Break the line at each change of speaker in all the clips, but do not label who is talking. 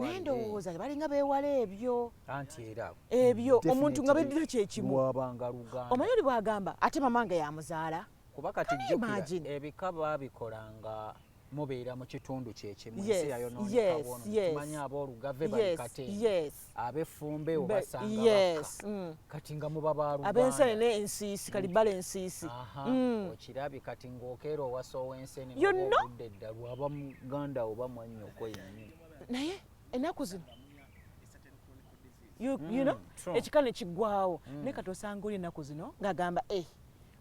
naye ndowooza balinga beewala ebyo
anti era
ebyo omuntu nga beddira kyekimu
lwabanga luganda
omanyi oli bwagamba ate mamange yamuzaala
kuba kati jjukira ebika babikolanga mubeera mu kitundu kyekimu ensi yayonooneka bwono tumanyi aboolugave balikate ab'effumbe obasanga baka kati nga muba baluganda
ab'ensene ensiisi kalibala ensiisi
okirabi kati ng'okeera owasa ow'ensene obudde edda lwaba muganda oba mwannyoko yennyini
naye ennaku zino you know ekika ne kiggwawo naye kati osanga oli ennaku zino ng'agamba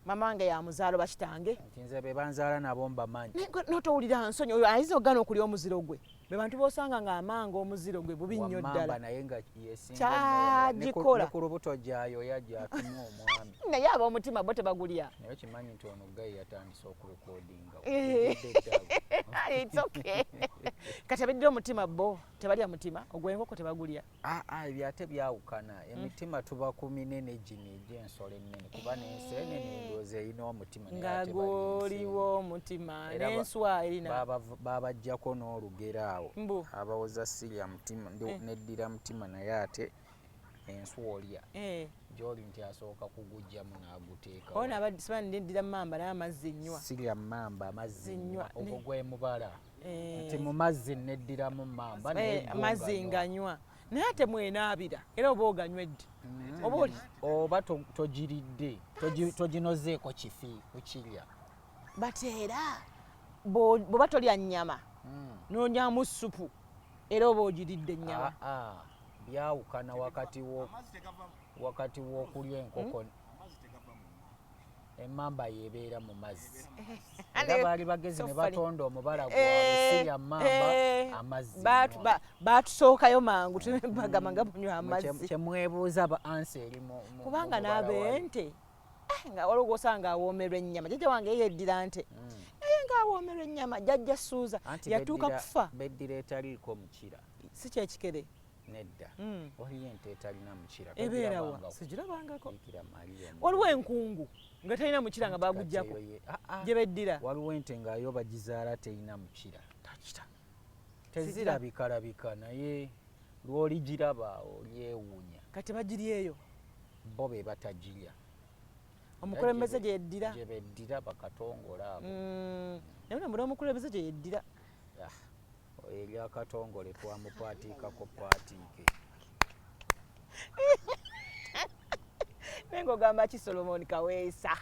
mamange yamuzaalo bakitange
nti nze be banzaala nabo mbamanyi
notowulira nsonyi oyo ayinza okugana okulya omuziro gwe be bantu bosanga ng'amanga omuziro gwe bubi nnyo ddala
naye nga yesinga
kyagikola
ku lubuto gyayo yajatuma omwami
naye ab'omutima bo tebagulya
naye kimanyi nti ono gayi yatandise okurekodinga
kati abeddira omutima bo tebalya mutima ogw'enkoko tebagulya
ebyo ate byawukana emitima tuba ku minene gino egy'ensolo ennene kuba n'enseenene ndowooza erina omutima
ng'agoliwo omutima n'enswa erina
babajjako n'olugero awo abawoza sirya mutima neddira mutima naye ate enswa olya gy'oli nti asooka kugugjamu n'aguteeka
ona abasiba neddira mamba naye amazzi nnywa
sirya mamba amazzi nnywa ogwo gwe mubala nti mu mazzi neddiramu mamba
amazzi nganywa naye ate mwenaabira era oba oganywedde
oba togiridde toginozeeko kifi kukirya
bateera bw'oba tolya nnyama n'onyamu supu era oba ogiridde ennyama
byawukana wakati w'okulya enkoko emmamba yeebeera mu mazzi era baali bagezi ne batonda omubala gwabwe sirya mmamba amazzi
baatusookayo mangu bagamba nga bunywa amazzi
kyemwebuuza ansi erimu
kubanga n'abeente nga waliwo gwosanga awoomerwa ennyama jjajja wange yeddira nte naye ng'awoomerwa ennyama jjajja Suuza yatuuka kufa
beddira etaliiko mukira
si kyekikere
nedda waliyo ente etalina mukira
ebeerawa sigirabangako waliwo enkungu nga talina mukira nga baguggyako gye beddira
waliwo ente ngaayo bagizaala terina mukira tezirabikalabika naye lw'oligiraba olyewuunya
kati bagiryeyo
bo be batagirya
omukulembeze gye yeddira
gye beddira bakatongole abo
naye mbona omukulembeze gye yeddira
eri akatongole twamupatiikako patiike
naye ng'ogamba ki Solomon Kaweesa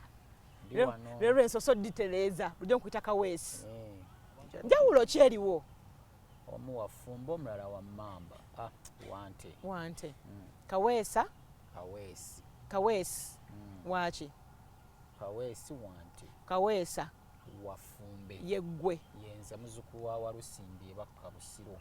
leero ensoso ditereeza lujja nkuyita Kaweesi njawulo ki eriwo
omu wafumba omulala wa mmamba
wante Kaweesa Kaweesi waki
Kaweesi wante
Kaweesa
wafumbe
yeggwe
yenza muzukulu wa Walusimbi ebakka Busiro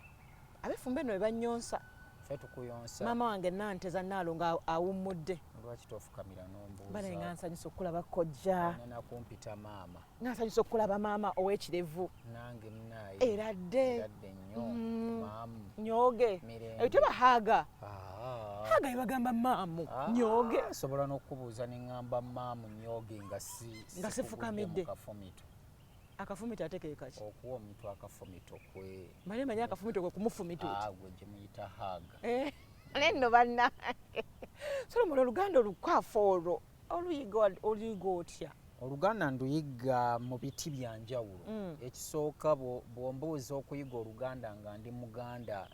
abefumbe no banyonsa
ffe tukuyonsa
maama wange nanteza naalo nga awummudde
lwaki tofukamira n'ombuuza
bale nga nsanyusa okulaba kojja
nakumpita maama
nga nsanyusa okulaba maama ow'ekirevu
nange munaye
eradde
nnyo maamu
nyoge eyo teba haaga yebagamba maamu nyoge
nsobola n'okubuuza ne ŋŋamba maamu nyoge nga
sifukamidde
kafumito
akafumito ate ke kaki
okuwa omuntu akafumito kwe
mali manyi akafumito kwe kumufumito
gwe gye muyita haaga
neno bannange Solomon oluganda olukwafu olwo oluyiga otya
oluganda nduyigga mu biti bya njawulo ekisooka bw'ombuuza okuyiga oluganda nga ndi muganda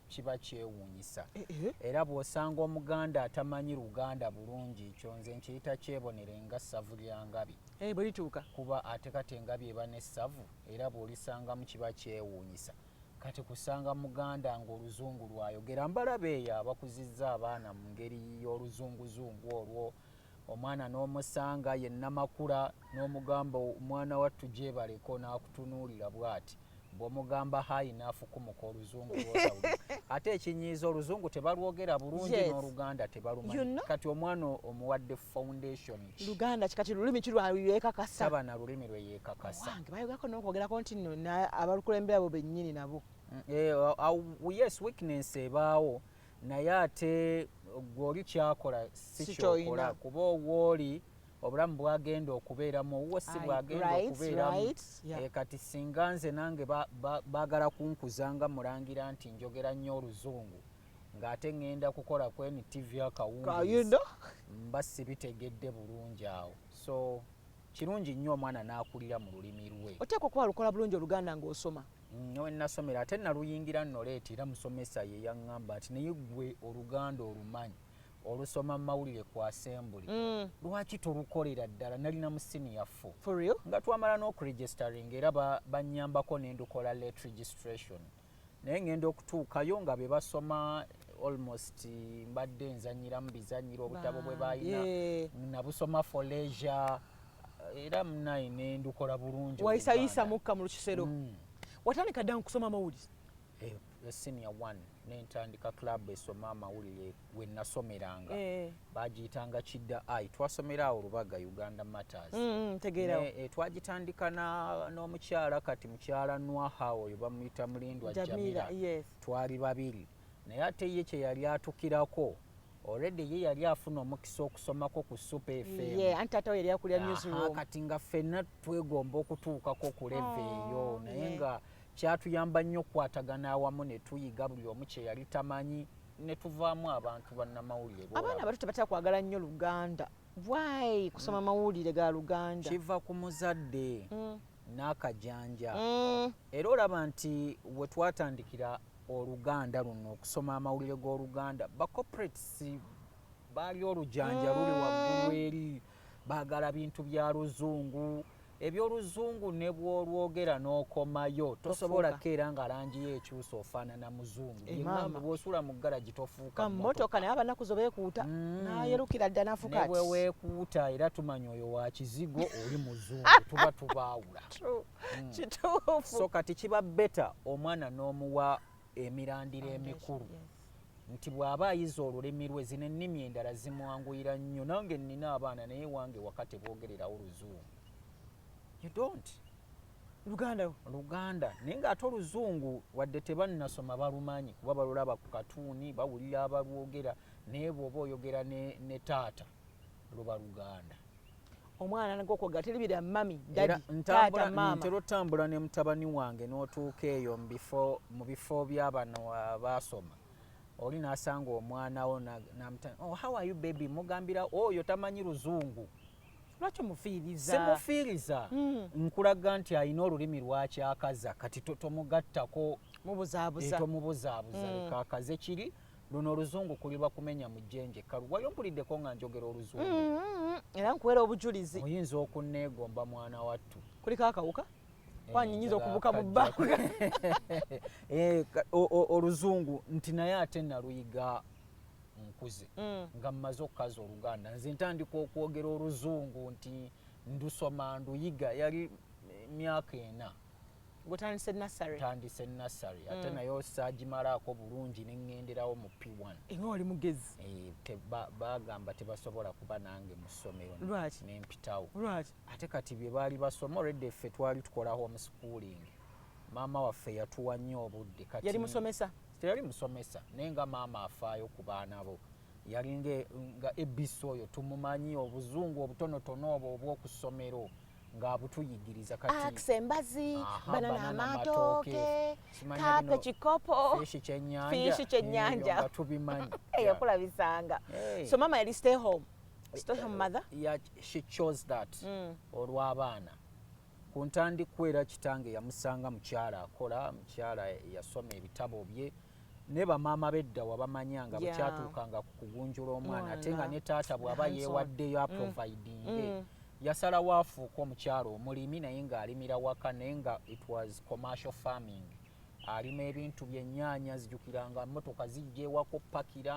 kiba kyewuunyisa era bw'osanga omuganda atamanyi luganda bulungi ekyo nze nkiyita kyebonere nga ssavu lya ngabi
bwe lituuka
kuba ate kati engabi eba n'essavu era bw'olisangamu kiba kyewuunyisa kati kusanga muganda ng'oluzungu lwayogera mbalabe eyo abakuzizza abaana mu ngeri y'oluzunguzungu olwo omwana n'omusanga yenna makula n'omugamba omwana wattu gyebaleko n'akutunuulira bw'ati bw'omugamba hayi n'afukumuka oluzungu lwosawuli ate ekinyiiza oluzungu tebalwogera bulungi n'oluganda tebalumanyi kati omwana omuwadde foundation
luganda kikati lulimi kirwayekakasa
saba na lulimi lwe yeekakasa
wange bayogerako n'okwogerako nti nno abalukulembera abo bennyini nabo
yes weakness ebaawo naye ate gw'oli kyakola si kyokola kuba obwoli obulamu bwagenda okubeeramu owuwo si bwagenda okubeeramu kati singa nze nange baagala kunkuzanga mulangira nti njogera nnyo oluzungu ng'ate ŋŋenda kukola ku NTV akawungeezi mba sibitegedde bulungi awo so kirungi nnyo omwana n'akulira mu lulimi lwe
oteekwa okuba lukola bulungi oluganda ng'osoma
we nasomera ate naluyingira nnoleeti era musomesa ye yaŋŋamba nti naye ggwe oluganda olumanyi olusoma mu mawulire ku assembly lwaki tolukolera ddala nalina mu senior 4 nga twamala n'okuregistering era bannyambako ne ndukola late registration naye ngenda okutuukayo nga be basoma almost mbadde nzanyiramu bizanyiro obutabo bwe balina nabusoma for leisure era munaye ne ndukola bulungi
wayisayisa mukka mu Lukisero watandika dda kusoma amawulire
senior 1 nentandika club esoma amawulire we nasomeranga bagiyitanga Kidda twasomera awo Lubaga Uganda Matters twagitandika n'omukyala kati mukyala Nwaha oyo bamuyita Mulindwa Jamila twali babiri naye ate ye kye yali atukirako already ye yali afuna omukisa okusomako ku Super FM kati nga ffenna twegomba okutuukako ku leve eyo naye nga kyatuyamba nnyo okukwatagana awamu ne tuyiga buli omu kye yali tamanyi ne tuvaamu abantu bannamawulire
abaana abato tebatera kwagala nnyo Luganda why kusoma amawulire ga Luganda
kiva ku muzadde n'akajanja era olaba nti we twatandikira Oluganda luno okusoma amawulire g'Oluganda bacorporates baali olujanja luli waggulu eri baagala bintu bya luzungu ebyoluzungu ne bwolwogera n'okomayo tosobola keera nga langi yekyusa ofaanana muzungu yemamba bw'osula mu garagi tofuuka
mmotoka naye abanaku zo beekuuta nayerukira dda nafuka
ne bwe weekuuta era tumanya oyo wa kizigo oli muzungu tuba tubaawula
kituufu
so kati kiba beta omwana n'omuwa emirandira emikulu nti bw'aba ayiza olulimi lwe zino ennimi endala zimwanguyira nnyo nange nnina abaana naye wange wakati bwogererawo oluzungu you don't Luganda naye ng'ate oluzungu wadde tebannasoma balumanyi kuba balulaba ku katuuni bawulira abalwogera naye bw'oba oyogera ne taata luba Luganda
omwana nagokwogera teribira mami dadi taata mama
ntera otambula ne mutabani wange n'otuuka eyo mu bifo by'abano baasoma oli n'asanga omwana wo n'amutanga oh how are you baby mugambira oyo tamanyi luzungu
lwaki mufiiriza
simufiiriza nkulaga nti alina olulimi lwakyakaza kati tomugattako tomubuzaabuza leka akaze kiri luno oluzungu kuliba kumenya mu jjenje kalu wali ompuliddeko nga njogera oluzungu
era nkuwera obujulizi
oyinza okunneegomba mwana wattu
kuliko akawuka wanyinyiza okubuka mu bbanga
oluzungu nti naye ate naluyiga nkuze nga mmaze okukaza Oluganda nze ntandika okwogera oluzungu nti ndusoma nduyiga yali myaka 4
tandise
nasary ate naye saagimalaako bulungi neŋŋenderawo mu P1
nga oli mugezi
bagamba tebasobola kuba nange mu ssomero nempitawo ate kati bye baali basoma olwedde ffe twali tukola homeschooling maama waffe yatuwa nnyo obudde kati
yali musomesa
teyali musomesa naye nga maama afaayo ku baana bo yali nga ebisi oyo tumumanyi obuzungu obutonotono obwo obw'okusomero ng'abutuyigiriza kati
Emboozi banana amatooke kape kikopo fishi kyennyanja
nga tubimanyi
yakulabisanga so mama yali stay home mother
she chose that olw'abaana ku ntandikwa era kitange yamusanga mukyala akola mukyala yasoma ebitabo bye ne bamaama bedda wabamanyanga bukyatuukanga ku kugunjula omwana ate nga ne taata bw'aba yeewaddeyo aprovidinge yasalawo afuuka omukyala omulimi naye ng'alimira waka naye nga it was commercial farming alima ebintu by'ennyaanya zijjukiranga mmotoka zijja ewaka pakira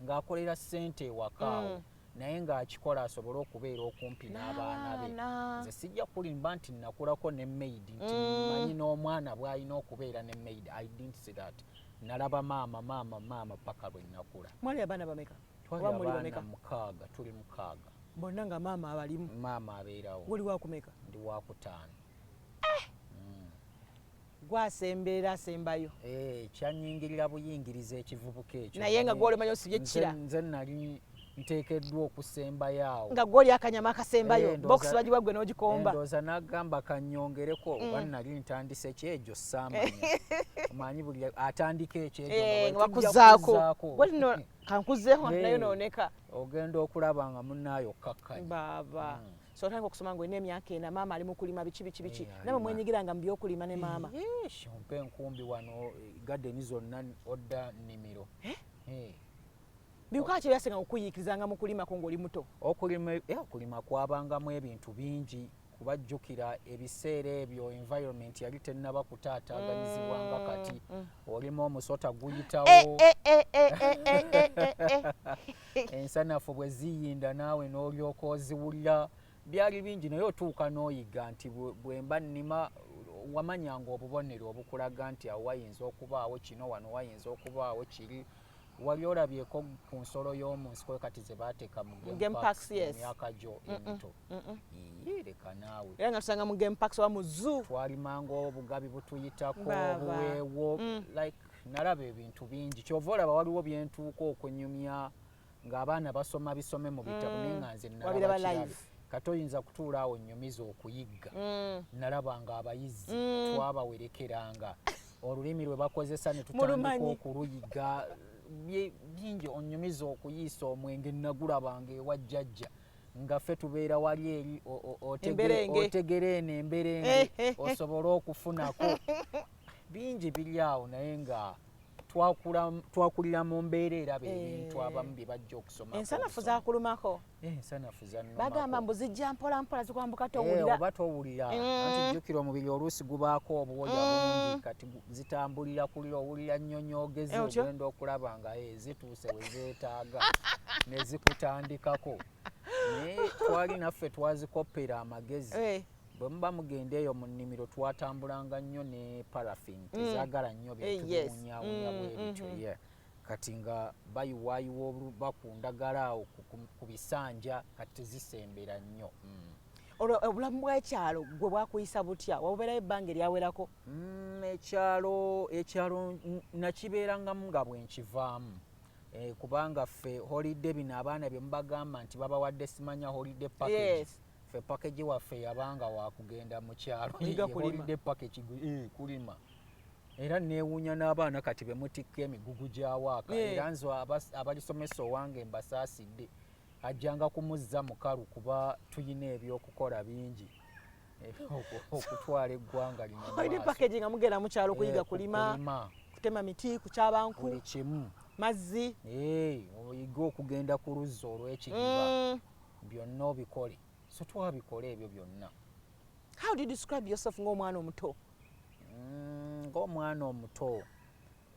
ng'akolera ssente ewakaawo naye ng'akikola asobole okubeera okumpi n'abaana be nze sijja kulimba nti nakulako ne maid nti manyi n'omwana bw'alina okubeera ne maid I didn't see that nalaba maama paka lwe nakula
mwali abaana bameka
twali abaana 6 tuli 6
bonna nga maama abalimu
maama abeerawo
oli wakumeka
ndi wakutaano
gwasemberera asembayo
kyanyingirira buyingiriza ekivubuka ekyo
naye nga gw'olemanyi osibye kikira
nze nali nteekeddwa okusembayo awo
nga gwoli akanyama akasembayo box bagiwa gwe n'ogikomba
ndooza n'agamba kannyongereko oba nali ntandise kyejo saamanya omanyi buli atandika ekyejo
nga bakuzaako gwoli no kankuzeeho nayo nooneka
ogenda okulaba nga munnaayo okkakkanya
baaba so otandika okusoma ng'olina emyaka ena maama ali mu kulima biki namwe mwenyigiranga mu by'okulima ne maama
mpa enkumbi wano gaddeni zonna odda nnimiro
bibuka ki byasenga okuyiikirizanga mu kulimako ng'oli muto
okulima kwabangamu ebintu bingi kubajjukira ebiseera ebyo environment yali tennaba kutaataaganyizibwanga kati olima omusota guyitawo ensanafu bwe ziyinda naawe n'olyoka oziwulira byali bingi naye otuuka n'oyiga nti bwe mba nnima wamanyanga obubonero obukulaga nti awo wayinza okubaawo kino wano wayinza okubaawo kiri wali olabyeko ku nsolo y'omu nsiko kati ze baateeka mu game parks emyaka gyo emito leka naawe
era nga tusanga mu game parks oba mu zoo
twalimanga obugabi butuyitako obuweewo like nalaba ebintu bingi kyova olaba waliwo byentuuka okunyumya ng'abaana basoma bisome mu bitabo naye nga nze nalaba kirabe kati oyinza kutuula awo nnyumiza okuyigga nalabanga abayizi twabawerekeranga olulimi lwe bakozesa ne tutandika okuluyiga bingi onyumiza okuyiisa omwenge nagulabanga ewa jjajja nga ffe tubeera wali eri otegera eno emberenge osobole okufunako bingi biri awo naye nga twakulira mu mbeera eraba ebintu abamu bye bajja okusoma
ensanafu zakulumako
ensanafu
bagamba mbu zijja mpola mpola zikwambuka towulira
oba towulira anti jjukira omubiri oluusi gubaako obuwoya bungi kati zitambulira kulira owulira nnyonyoogezi ogenda okulaba nga zituuse we zeetaaga ne zikutandikako naye twali naffe twazikoppera amagezi bwe muba mugenda eyo mu nnimiro twatambulanga nnyo ne parafini tezaagala nnyo byetubunyaawunya bwe bityo kati nga bayiwaayiwa bakundagala awo ku bisanja kati tezisembera nnyo
obulamu bw'ekyalo gwe bwakuyisa butya wabubeerayo ebbanga eryawerako
ekyalo nakibeerangamu nga bwenkivaamu kubanga ffe holidde bino abaana bye mubagamba nti babawadde simanya holidde package ffe package waffe yabanga wakugenda mu kyalo holidde package kulima era neewuunya n'abaana kati be mutikka emigugu gyawaaka era nze abalisomesa owange mbasaasidde ajjanga kumuzza mukalu kuba tuyina ebyokukola bingi okutwala eggwanga lino
holidde package nga mugenda mu kyalo kuyiga kulima kutema miti kucaabanku
buli kimu
mazzi
oyiga okugenda ku luzzi olw'ekidiba byonna obikole so twabikola ebyo byonna.
How do you describe yourself ng'omwana omuto?
Ng'omwana omuto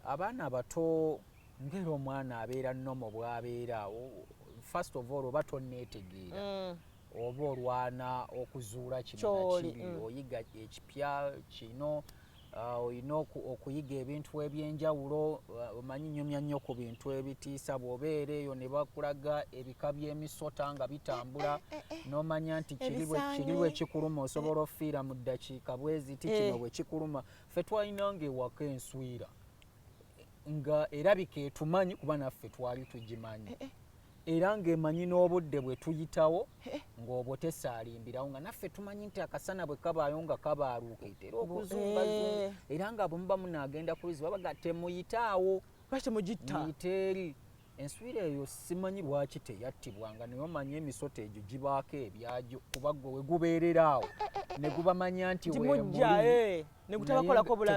abaana abato ngera omwana abeera nnomo bw'abeera first of all oba tonneetegeera oba olwana okuzuula kino nakiri oyiga ekipya kino olina okuyiga ebintu ebyenjawulo omanyi nnyumya nnyo ku bintu ebitiisa bw'obeera eyo ne bakulaga ebika by'emisota nga bitambula n'omanya nti kiri bwe kikuluma osobola ofiira mu ddakiika bweziti kino bwe kikuluma ffe twalinanga ewaka enswira nga erabika etumanyi kuba naffe twali tugimanyi era ng'emanyi n'obudde bwe tuyitawo ng'obwo tesaalimbirawo nga naffe tumanyi nti akasana bwe kabaayo nga kabaaluuka etera okuzumbazumba era nga bwe muba munaagenda ku luzzi babaga temuyitaawo muyita eri enswira eyo simanyi lwaki teyattibwanga naye omanyi emisota egyo gibaako ebyagyo kuba gwe we gubeerera awo ne gubamanya nti
wemuli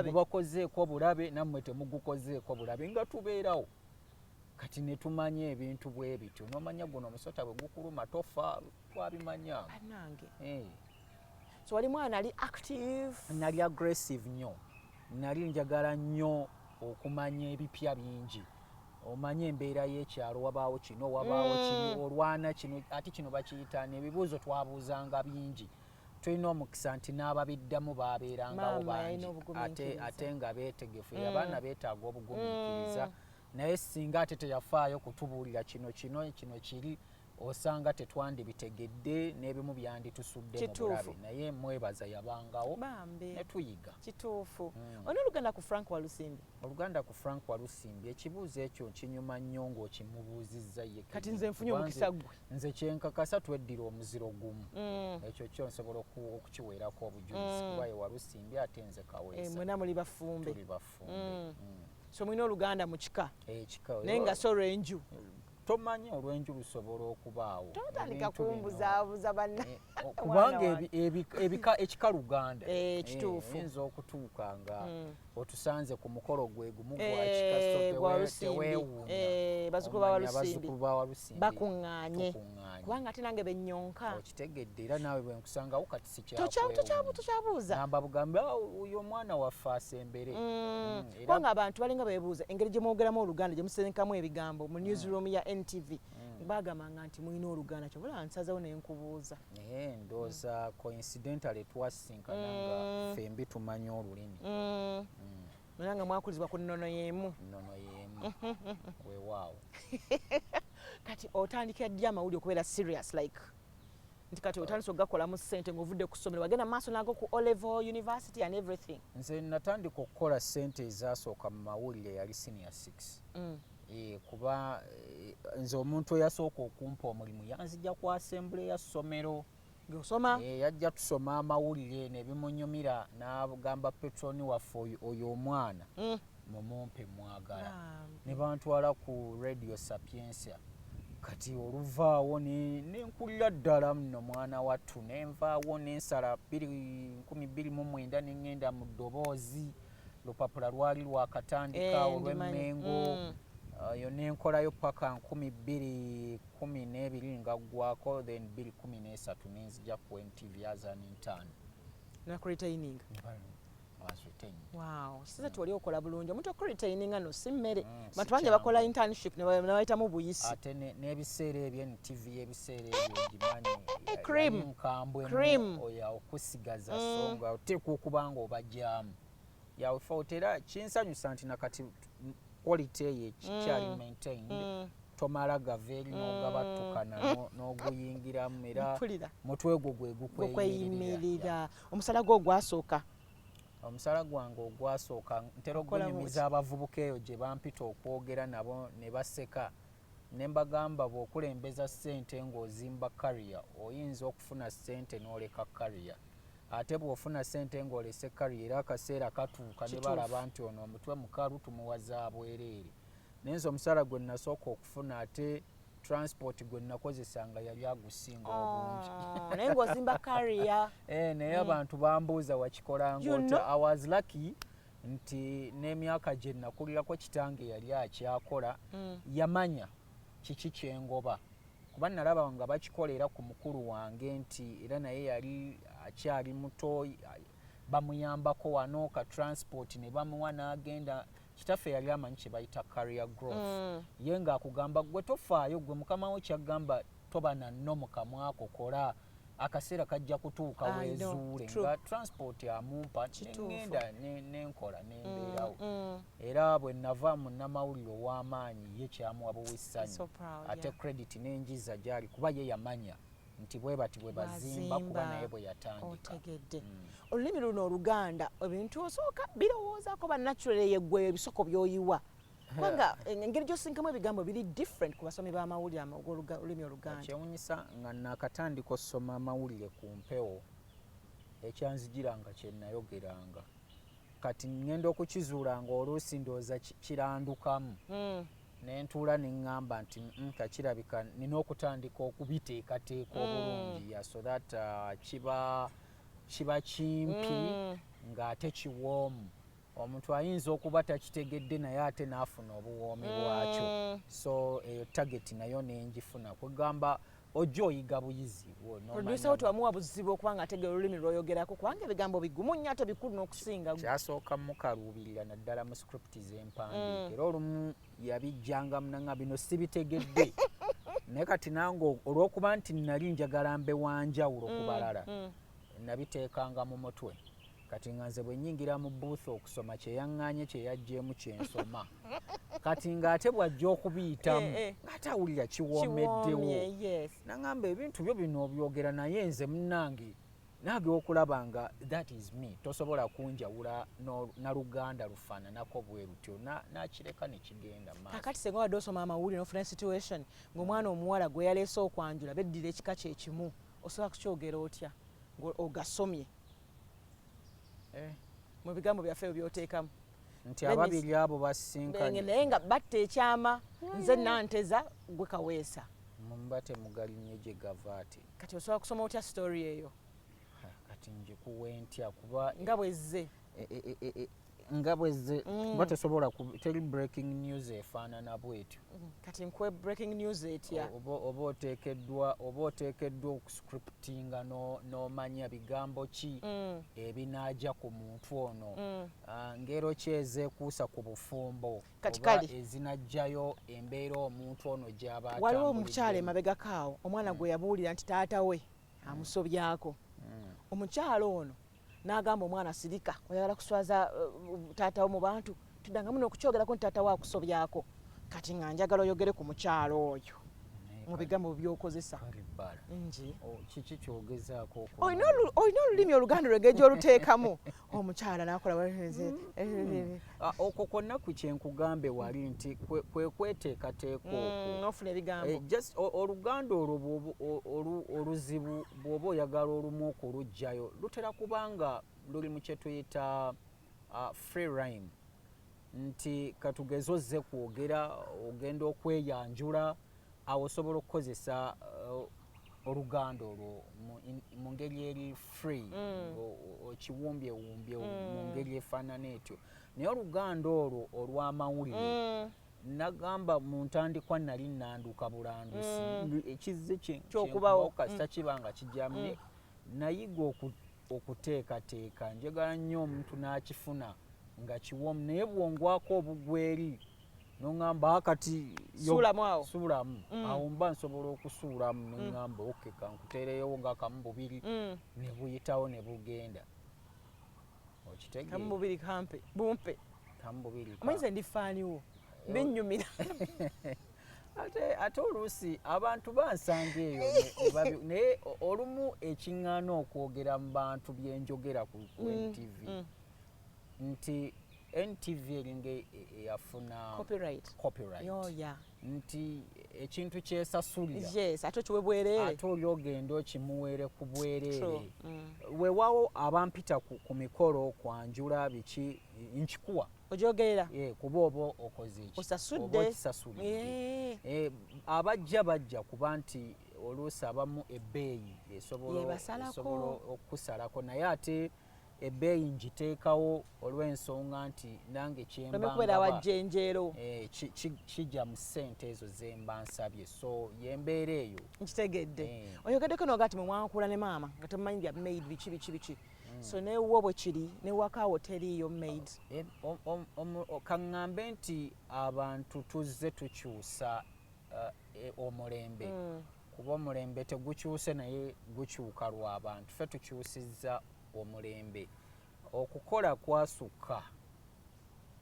tegubakozeeko bulabe nammwe temugukozeeko bulabe nga tubeerawo kati ne tumanya ebintu bwe bityo n'omanya guno omusota bwe gukuluma tofa twabimanya.
So wali mwana ali active?
Nali aggressive nnyo, nali njagala nnyo okumanya ebipya bingi omanye embeera y'ekyalo wabaawo kino wabaawo kino olwana kino ate kino bakiyita n'ebibuuzo twabuuzanga bingi tulina omukisa nti n'ababiddamu baabeerangawo bangi ate nga beetegefu abaana beetaaga obugumiikiriza naye singa ate teyafaayo kutubuulira kino kiri osanga tetwandibitegedde n'ebimu byanditusuddde mu bulabe naye mwebaza yabangawo ne tuyiga
kituufu. Ono Oluganda ku Frank Walusimbi.
Oluganda ku Frank Walusimbi ekibuuzo ekyo kinyuma nnyo ng'okimubuuzizza ye.
Kati nze nfunye omukisa gwe.
Nze kyenkakasa tweddira omuziro gumu. Ekyo kyo nsobola okukiweerako obujulizi kuba ye Walusimbi ate nze Kaweesa.
Mwena muli bafumbe.
Tuli bafumbe.
So mwina Oluganda mu kika.
Ekika.
Naye nga so lwenju.
Tomanyi olw'enju lusobola okubaawo.
Totandika kumbuzaabuza banna.
Kubanga ekika Luganda
kituufu
oyinza okutuuka nga otusanze ku mukolo gwe gumu gwa kika
teweewuunya bazzukulu ba Walusimbi bakuŋŋaanye kubanga ate nange bennyonka
okitegedde era naawe bwe nkusangawo kati si
tokyabuuza
namba bugambe oyo omwana waffe asembere
kubanga abantu balinga beebuuza engeri gye mwogeramu Oluganda gye musenkamu ebigambo mu newsroom ya NTV bagambanga nti mulina Oluganda kyobula nsazewo ne nkubuuza
ndowooza coincidentally twasinkana nga fembi tumanya olulimi
era nga mwakulizibwa ku nnono y'emu
weewaawo.
Kati otandikira ddi amawulire okubeera serious like nti kati otandise okugakolamu ssente ng'ovudde ku ssomero wagenda maaso nago ku O-level university and everything?
Nze natandika okukola ssente ezasooka mu mawulire yali senior 6. Kuba nze omuntu eyasooka okumpa omulimu yanzijja ku assembly ya ssomero
ng'osoma
yajja tusoma amawulire ne bimunyumira n'agamba petroni waffe oyo omwana mumumpe mwagala ne bantwala ku radio Sapiensia. Kati oluvaawo nenkulira ddala nno mwana wattu nenvaawo nensala 2029 neŋŋenda mu ddoboozi lupapula lwali lwakatandika olw'emmengo yo nenkolayo paka 2012 nga ggwako then 2013 nenzija ku NTV as an intern.
Retaining. Wow, sasa tuwali okola bulungi omuntu okuretaining ano si mmere bantu bangi bakola internship ne bayitamu buyisi
ate n'ebiseera ebyo NTV ebiseera ebyo gimanyi
cream
oya okusigaza songa oteekwa okuba nga obajjaamu yawefa otera kinsanyusa nti nakati quality eyo kikyali maintained tomala gava eri n'ogabattukana n'oguyingiramu era mutwe gwo gwe gukweyimirira.
Omusala gwo gwasooka
omusala gwange ogwasooka ntera okunyumiza abavubuka eyo gye bampita okwogera nabo ne baseka ne mbagamba bw'okulembeza ssente ng'ozimba kariya oyinza okufuna ssente n'oleka kariya ate bw'ofuna ssente ng'olese kariya era akaseera katuuka ne balaba nti ono omutwe mukalu tumuwaza bwereere. Naye nze omusala gwe nasooka okufuna ate transport gwe nakozesanga yali agusinga obungi
naye ng'ozimba kariya
naye abantu bambuuza wakikolanga ota. I was lucky nti n'emyaka gye nakulirako kitange yali akyakola yamanya kiki kyengoba kuba nalaba nga bakikolera ku mukulu wange nti era naye yali akyali muto bamuyambako wano ka transport ne bamuwa n'agenda. Kitaffe yali amanyi kye bayita career growth ye ng'akugamba gwe tofaayo gwe mukamawo kyagamba toba na nno mukamwako kola akaseera kajja kutuuka weezuule nga transport amumpa neŋŋenda nenkola nembeerawo era bwe nava mu nnamawulire ow'amaanyi ye kyamuwa buwissanyu ate credit n'enjiza gyali kuba ye yamanya nti bwe bati bwe bazimba kuba naye bwe yatandika.
Otegedde olulimi luno Oluganda ebintu osooka birowoozaako bannatural yeggweyo ebisoko by'oyiwa kubanga engeri gy'osinkamu ebigambo biri different ku basomi b'amawulire olulimi Oluganda.
Kyewunyisa nga nakatandika osoma amawulire ku mpewo ekyanzijiranga kye nayogeranga kati ngenda okukizuulanga oluusi ndowooza kirandukamu nentuula neŋŋamba nti kakirabika nina okutandika okubiteekateeka obulungi so that kiba kimpi ng'ate kiwoomu. Omuntu ayinza okuba takitegedde naye ate n'afuna obuwoomi bwakyo so eyo target nayo nenjifuna kwegamba ojja oyiga buyizi
producer otu amuwa buzibu okubanga ategera olulimi lw'oyogerako kubanga ebigambo bigumu nnyo ate bikulu n'okusinga.
Kyasooka mukaluubirira naddala mu script z'empandiika era olumu yabijjanga munanga bino sibitegedde naye kati nange olw'okuba nti nali njagala mbe wanjawulo ku balala nabiteekanga mu mutwe kati nga nze bwe nnyingira mu booth okusoma kyeyaŋŋaanye kyeyaggyemu kyensoma kati ng'ate bw'ajja okubiyitamu ng'ate awulira kiwoomeddewo naŋŋamba ebintu byo bino obyogera naye nze munnange nange okulaba nga that is me tosobola kunjawula na luganda lufaananako bwe lutyo nakireka ne kigenda maaso.
Kakati singa wadde osoma amawulire n'ofuna situation ng'omwana omuwala gwe yaleese okwanjula beddira ekika kye kimu osobola kukyogera otya ng'ogasomye mu bigambo byaffe byoteekamu
nti ababiri abo basinkanye
naye nga batta ekyama nze nanteza gwe Kaweesa
mumba temugalinye gye gava ati
kati osobola kusoma otya story eyo
kati njikuwe ntya kuba
nga bwezze
kuba tesobola teri breaking news efaanana bwetyo
kati nkuwe breaking news etya
oba oteekeddwa okuscriptinga n'omanya bigambo ki ebinaaja ku muntu ono ngero ki ezeekuusa ku bufumbo oba ezinajjayo embeera omuntu ono gy'aba atambulidde.
Waliwo omukyala emabegakaawo omwana gwe yabuulira nti taata we amusobyako omukyala ono n'agamba omwana sirika oyagala kuswaza taata wo mu bantu tudanga muno okukyogerako nti taata we akusobyako kati nga njagala oyogere ku mukyala oyo mu bigambo by'okozesa nji
kiki kyogezaako
olina olulimi oluganda lwegeja oluteekamu omukyala n'akola
okwo kwonna ku kyenkugambe wali nti kwe kweteekateeka
ofuna ebigambo
oluganda olwo oluzibu bw'oba oyagala olumu okuluggyayo lutera kubanga luli mu kye tuyita free rhyme nti katugeze ozze kwogera ogenda okweyanjula awo osobola okukozesa oluganda olwo mu ngeri eri free okiwumbyewumbye mu ngeri efaanana etyo naye oluganda olwo olw'amawulire nagamba mu ntandikwa nali nanduka bulandusi ekizze kyenkubawo kasita kiba nga kijjamu nayiga okuteekateeka njagala nnyo omuntu n'akifuna nga kiwomu naye bwongwako obugweri noŋŋamba kati suulamu awo mba nsobola okusuulamu neŋŋamba oke kankuteereyo nga kamu bubiri ne buyitawo ne bugenda okitegeera
kamu bubiri kampe bumpe
kamu bubiri
omanyize ndifaaniwo binnyumira
ate oluusi abantu bansanga eyo naye olumu ekiŋŋaana okwogera mu bantu byenjogera ku NTV nti NTV eringa eyafuna copyright nti ekintu kyesasulira
ate okiwe bwereere
ate oli ogenda okimuweere ku bwereere weewaawo abampita ku mikolo kwanjula biki nkikuwa
ojogerera
kuba oba okoze okisasulidde bajja kuba nti oluusi abamu ebbeeyi esobola okusalako naye ate ebbeeyi ngiteekawo olw'ensonga nti nange kyembangaba kijja mu ssente ezo zemba nsabye so yembeera eyo
nkitegedde oyogeddeko nogati mwe mwankula ne maama nga temumanyi bya maid biki so newo bwe kiri newakaawo teriiyo maid kaŋŋambe nti abantu tuzze tukyusa omulembe kuba omulembe tegukyuse naye gukyuka lw'abantu ffe tukyusizza omulembe okukola kwasukka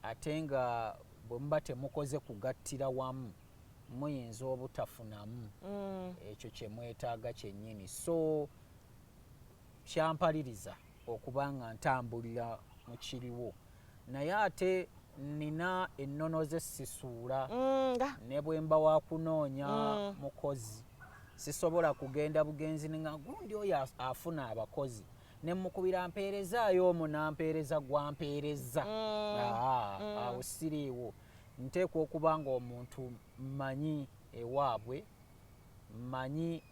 ate nga bwe muba temukoze kugattira wamu muyinza obutafunamu ekyo kye mwetaaga kyennyini so kyampaliriza okuba nga ntambulira mu kiriwo naye ate nina ennono ze sisuula ne bwe mba wakunoonya mukozi sisobola kugenda bugenzi nga gundi oyo afuna abakozi nemukubira mpeerezaayo omwo nampeereza gwampeereza awo siriiwo nteekwa okuba nga omuntu mmanyi ewaabwe mmanyi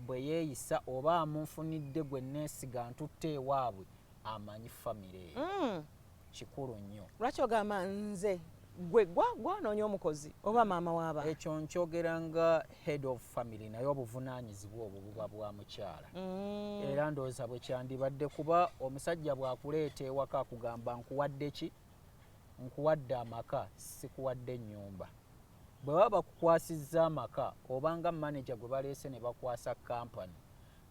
bwe yeeyisa oba amunfunidde gwe neesiga ntutte ewaabwe amanyi famire eyo kikulu nnyo lwaki ogamba nze gwe gwanoonya omukozi oba maama waaba
ekyo nkyogera nga head of family naye obuvunaanyizibwa obwo buba bwa mukyala era ndowooza bwe kyandibadde kuba omusajja bw'akuleeta ewaka akugamba nkuwadde ki nkuwadde amaka sikuwadde ennyumba bwe baba bakukwasizza amaka obanga manager gwe baleese ne bakwasa kampani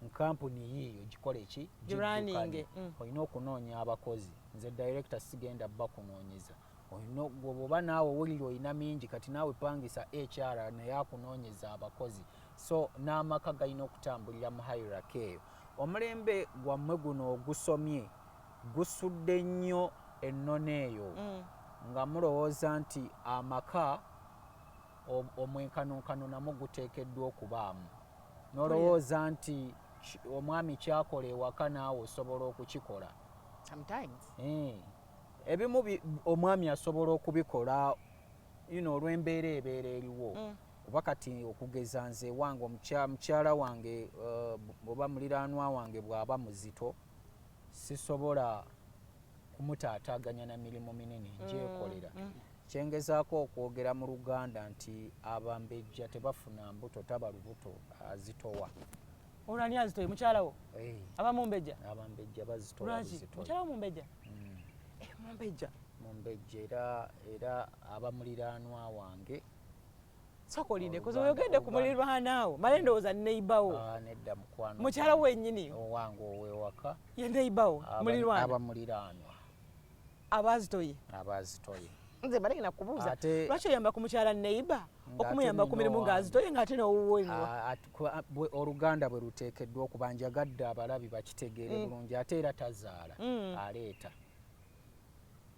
nkampuni yiyo gikole ki
running
olina okunoonya abakozi nze director sigenda bakunoonyeza olina bwoba naawe owulire olina mingi kati naawe pangisa HR naye akunoonyeza abakozi so n'amaka galina okutambulira mu hierarchy eyo omulembe gwammwe guno ogusomye gusudde nnyo ennono eyo nga mulowooza nti amaka omwenkanonkano namwo guteekeddwa okubaamu n'olowooza nti omwami kyakola ewaka naawe osobola okukikola ebimu omwami asobola okubikola olw'embeera ebeera eriwo kuba kati okugeza nze wange mukyala wange oba muliraanwa wange bw'aba muzito sisobola kumutaataaganya na mirimu minene ngyekolera kyengezaako okwogera mu Luganda nti abambejja tebafuna mbuto taba lubuto azitowa
olwani azitoye mukyalawo abamumbejja
abambejja bazitowa
mukyalawo mumbejja
mumbejja era abamuliraanwa wange
sokolinde koze oyogedde ku muliraanwa male ndowooza neighbawo
nedda mukwano
mukyala wennyini
owange ow'ewaka
ye neighbawo muliraanwa
abamuliraanwa
abazitoye nze mbaleke nakubuuza lwaki oyamba ku mukyala neighba okumuyamba ku mirimu ng'azitoye ng'ate n'owuwenwa
Oluganda bwe luteekeddwa okuba njagadde abalabi bakitegeere bulungi ate era tazaala aleeta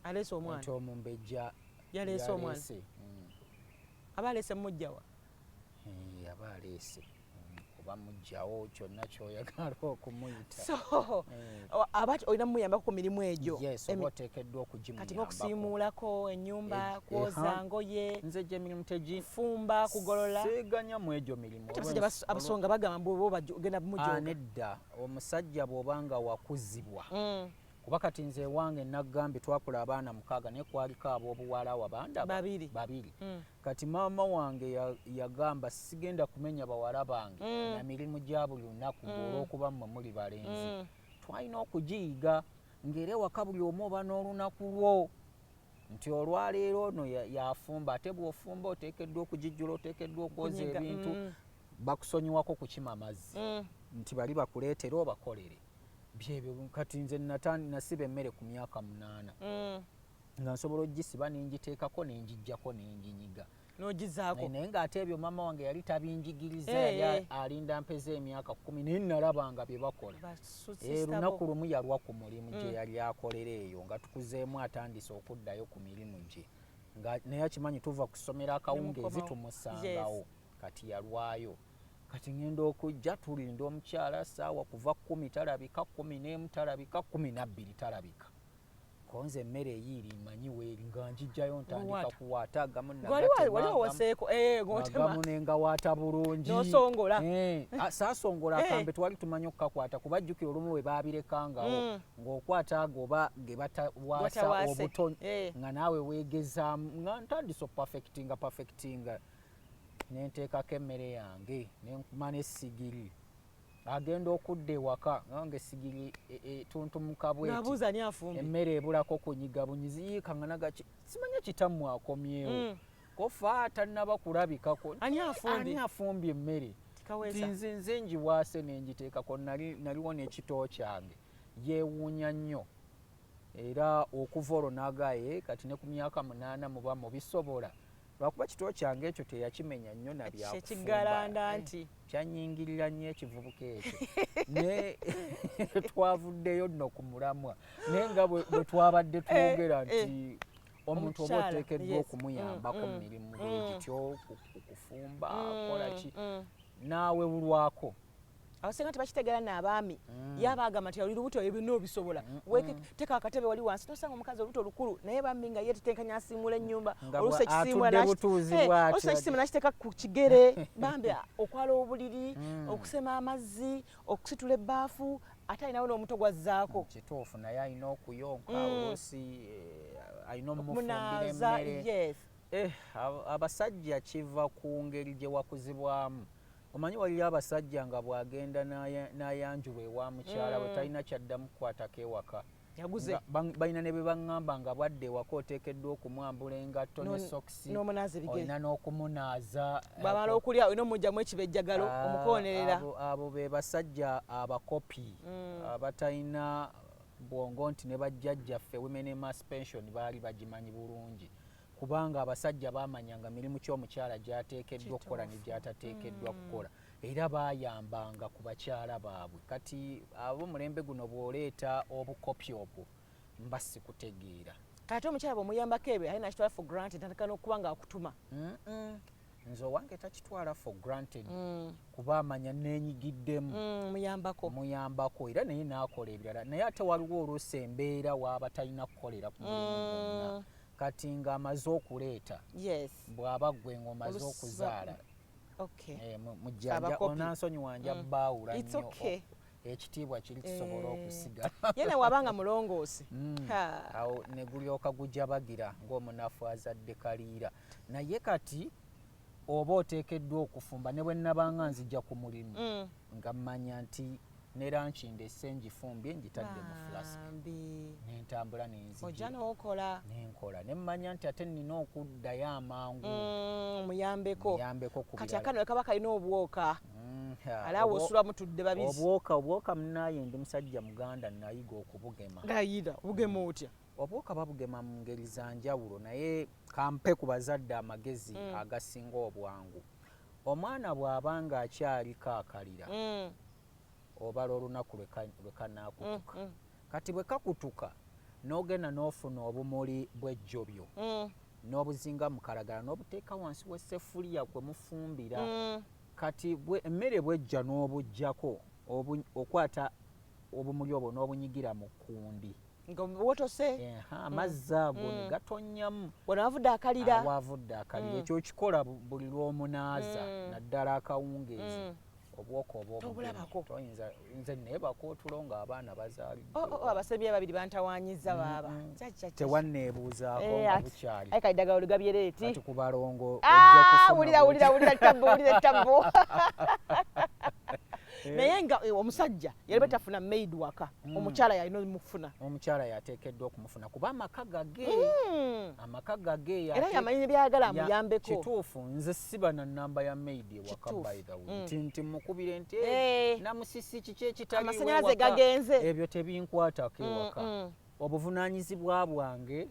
aleese omwana
nti omumbejja
yaleese omwana aba aleese mujjawa
aba aleese kuba mujjawo kyonna kyoyagala okumuyita
so abati olina mumuyambako ku mirimu egyo
oba oteekeddwa okugimuyambako
kati ng'okusiimuulako ennyumba kwoza ngoye
nze gye mirimu
fumba kugolola
seeganya mu egyo mirimu
abasajja abasonga bagamba bo bagenda mujjoga
nedda omusajja bw'obanga wakuzibwa kuba kati nze ewange Naggambi twakula abaana 6 naye kwaliko ab'obuwala wabanda babiri kati maama wange yagamba sigenda kumenya bawala bange na mirimu gya buli lunaku olw'okuba mmwe muli balenzi twalina okugiyiga ng'era ewaka buli omu oba n'olunaku lwo nti olwaleero ono yafumba ate bw'ofumba oteekeddwa okugijjula oteekeddwa okwoza ebintu bakusonyiwako kukima amazzi nti bali bakuleetera obakolere byebyo kati nze nasiba emmere ku myaka 8 nga nsobola ogisiba n'engiteekako n'engijjako n'enginyiga
n'ogizaako
naye ng'ate ebyo maama wange yali tabinjigiriza yali alinda mpeza emyaka 10 naye nalabanga bye bakola lunaku lumu yalwa ku mulimu gye yali akolera eyo nga tukuzeemu atandise okuddayo ku mirimu gye naye akimanyi tuva kusomera akawungeezi tumusangawo kati yalwayo kati ngenda okujja tulinda omukyala saawa kuva 10 talabika 11 talabika 12 talabika konze emmere eyiiri manyi weeri nga njijjayo ntandika kuwaata agamu nagamu nengawaata bulungi saasongola akambe twali tumanyi okukakwata kuba jjukira olumu we baabirekangawo ng'okwata ago oba ge batawaasa obuto nga naawe weegezaamu nga ntandise perfectinga nenteekako emmere yange nenkuma n'essigiri agenda okudda ewaka nga essigiri etuntumuka bweti emmere ebulako kunyiga bunyizi yiika nga nagaki simanya kitammwe akomyewo kofa tannaba kulabikako ani afumbye emmere nze njiwaase nenjiteekako naliwo n'ekitoo kyange yeewuunya nnyo era okuva olwo n'agaye kati ne ku myaka 8 muba mubisobola lwakuba kitoo kyange ekyo teyakimenya nnyo
nabyakufumba
nti kyanyingirira nnyo ekivubuka ekyo ne twavuddeyo nno ku mulamwa naye nga bwe twabadde twogera nti omuntu oba oteekeddwa okumuyambako mu mirimu bwegityo okufumba kolaki naawe bulwako
abasinga tebakitegeera n'abaami yaba agamba nti oli lubuto ebyo n'obisobola teeka akatebe wali wansi nosanga omukazi olubuto lukulu naye bambi nga ye tetenkanya asiimula ennyumba oluusi ekisiimula nakiteeka ku kigere bambi okwala obuliri okusema amazzi okusitula ebbaafu ate alinawo n'omuto gwazzaako
kituufu naye alina okuyonka oluusi alina omumufumbira emmere abasajja kiva ku ngeri gye wakuzibwamu omanyi waliyo abasajja nga bw'agenda n'ayanjulwa ewa mukyala we talina kyaddamu kukwatako ewaka
yaguze
balina ne bwe baŋŋamba nga bwadde wako oteekeddwa okumwambula engatto ne sokisi olina n'okumunaaza
bamala okulya olina omugyamu ekibejjagalo omukoonerera
abo be basajja abakopi abatalina bwongo nti ne bajjajjaffe women emancipation baali bagimanyi bulungi kubanga abasajja baamanyanga mirimu ky'omukyala gy'ateekeddwa okukola ne gy'atateekeddwa kukola era baayambanga ku bakyala baabwe kati ab'omulembe guno bw'oleeta obukopi obwo mba sikutegeera
kati omukyala bw'omuyambako ebyo alina kitwala for granted natandika n'okuba nga akutuma
nze owange takitwala for granted kuba amanya neenyigiddemu muyambako era naye n'akola ebirala naye ate waliwo oluusi embeera waaba talina kukolera ku mulimu gwonna kati ng'amaze okuleeta bw'aba gwe ng'omaze okuzaala mujjanja onansonyi wanja baawula nnyo ekitiibwa kiri kisobola okusigala
yene wabanga mulongoosi
awo ne gulyoka gujabagira ng'omunafu azadde kaliira naye kati oba oteekeddwa okufumba ne bwe nnabanga nzijja ku mulimu nga mmanya nti ne lanchi ndesse ngifumbye ngitadde mu flask nentambula nenkola ne mmanya nti ate nnina okuddayo amangu
muyambeko kati akano ekaba kalina obwoka alaawo osula mutudde babiri
obwoka munaye ndi musajja muganda nayiga okubugema
obugema otya
obwoka babugema mu ngeri za njawulo naye kampe ku bazadde amagezi agasinga obwangu omwana bw'aba nga akyaliko akalira obala olunaku lwe kanaakutuka kati bwe kakutuka n'ogenda n'ofuna obumuli bw'ejjobyo n'obuzinga mu kalagala n'obuteeka wansi w'esseffuliya kwe mufumbira kati emmere bw'ejja n'obuggyako okwata obumuli obwo n'obunyigira mu kkundi
ng'obwotose
amazzi ago ne gatonnyamu
wavudde akalira
ekyo kikola buli lw'omunaaza naddala akawungeezi obwoko obwobutoyinza nze neebaka otulo ng'abaana bazaaliddwa
abasebya babiri bantawaanyiza baaba
tewanneebuuzaako nga bukyali
kaddagala olugabyereeti
kati ku balongo
wulira tabbo naye nga omusajja yali batafuna maid waka omukyala yalina omufuna
omukyala yateekeddwa okumufuna kuba amaka gage
era yamanyi byagala amuyambeko
kituufu nze siba na namba ya maid ewaka by the way nti mukubire nti namusisi kiki ekitali
amasannyalaze gagenze
ebyo tebinkwatako ewaka obuvunaanyizibwa bwange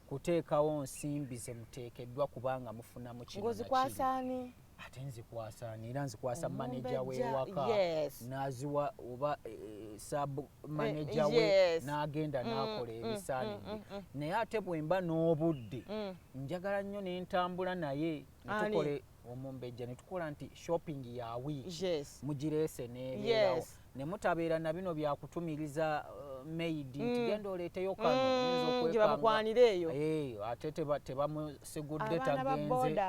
kuteekawo nsimbi ze muteekeddwa kubanga mufunamu kino
ng'ozikwasaani
ate nzikwasani era nzikwasa maneja w'ewaka n'aziwa oba sub maneja we n'agenda n'akola ebisaanidde naye ate bwe mba n'obudde njagala nnyo ne ntambula naye netukole omumbejja ne tukola nti shopping ya wiiki mugireese n'ebeerawo ne mutabeera na bino byakutumiriza maid nti genda oleeteyo kano
gyebamukwanira eyo
ate tebamusigudde tagenze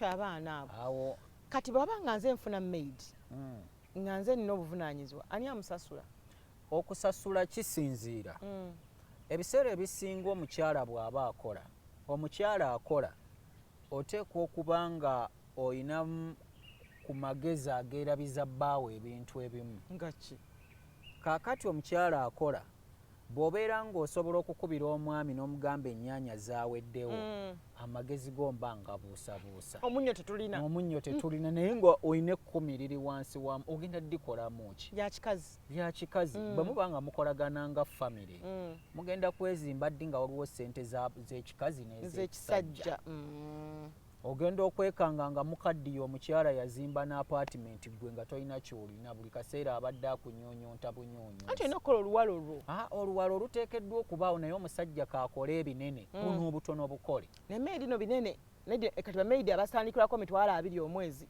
abaana abo kati bwaba nga nze nfuna maid nga nze nina obuvunaanyizibwa ani amusasula
okusasula kisinziira ebiseera ebisinga omukyala bw'aba akola oteekwa okuba nga olina ku magezi ageerabiza bbaawo ebintu ebimu kaakati omukyala akola bw'obeera ng'osobola okukubira omwami n'omugamba ennyaanya zaaweddewo amagezi gomba nga buusabuusa omunnyo tetulina naye nga olina ekkumi liri wansi wamu ogenda ddikolamu ki lya kikazi bwe muba nga mukolagana nga famire mugenda kwezimba ddi nga waliwo ssente z'ekikazi n'ez'ekisajja ogenda okwekanga nga mukaddiye omukyala yazimba n'apatimenti gwe nga tolina kyolina buli kaseera abadde akunyonyonta bunyonyo
ate olina okukola oluwalo olwo
oluwalo luteekeddwa okubaawo naye omusajja kaakola ebinene buno obutono bukole
nemaid no binene kati bamaidi abasandikirako 20 omwezi